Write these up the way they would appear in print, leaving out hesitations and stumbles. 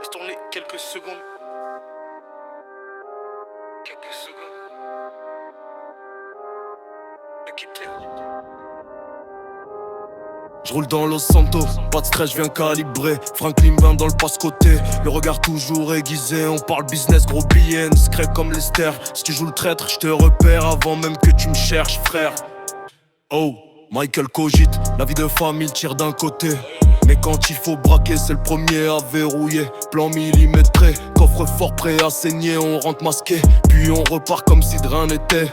Laisse tourner quelques secondes. Quelques secondes. Ne quitte rien. Je roule dans Los Santos, pas de stress, je viens calibrer. Franklin Bain dans le passe-côté, le regard toujours aiguisé. On parle business, gros billet, discret comme Lester. Si tu joues le traître, je te repère avant même que tu me cherches, frère. Oh, Michael cogite, la vie de famille tire d'un côté. Mais quand il faut braquer, c'est le premier à verrouiller. Plan millimétré, coffre fort prêt à saigner. On rentre masqué, puis on repart comme si de rien n'était.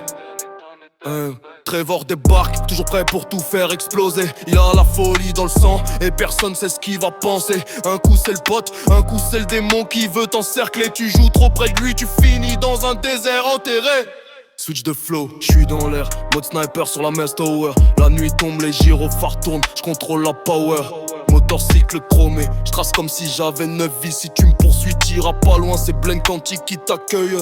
Trevor débarque, toujours prêt pour tout faire exploser. Il a la folie dans le sang et personne sait ce qu'il va penser. Un coup c'est le pote, un coup c'est le démon qui veut t'encercler. Tu joues trop près de lui, tu finis dans un désert enterré. Switch de flow, j'suis dans l'air, mode sniper sur la Mess Tower. La nuit tombe, les gyrophares tournent, j'contrôle la power. Motorcycle chromé, j'trace comme si j'avais 9 vies. Si tu me poursuis, t'iras pas loin, c'est Blank County qui t'accueille.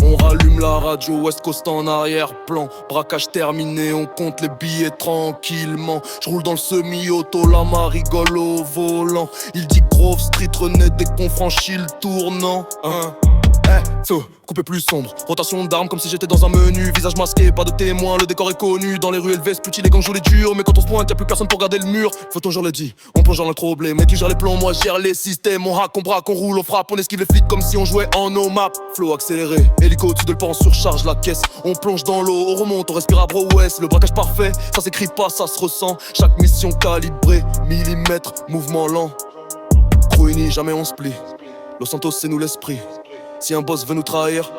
On rallume la radio, West Coast en arrière-plan. Braquage terminé, on compte les billets tranquillement. J'roule dans le semi-auto, la main rigole au volant. Il dit Grove Street René dès qu'on franchit le tournant. Feu, coupé plus sombre, rotation d'armes comme si j'étais dans un menu. Visage masqué, pas de témoin, le décor est connu. Dans les rues élevées, plus les gangs jouent les durs. Mais quand on se pointe, y'a plus personne pour garder le mur. Faut toujours le dit, on plonge dans le problème. Mais qui gère les plombs, moi gère les systèmes. On hack, on braque, on roule, on frappe, on esquive les flics comme si on jouait en no map. Flow accéléré, hélico au-dessus de le port, on surcharge la caisse. On plonge dans l'eau, on remonte, on respire à bro ouest. Le braquage parfait, ça s'écrit pas, ça se ressent. Chaque mission calibrée, millimètre, mouvement lent. Crew uni, jamais on se plie. Los Santos c'est nous l'esprit. Si un boss veut nous trahir,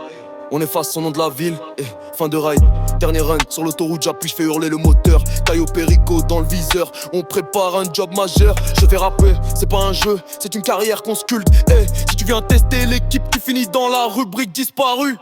on efface son nom de la ville. Et fin de ride, dernier run sur l'autoroute, j'appuie, je fais hurler le moteur. Caillot Perico dans le viseur, on prépare un job majeur. Je fais rapper, c'est pas un jeu, c'est une carrière qu'on sculpte. Si tu viens tester l'équipe, tu finis dans la rubrique disparue.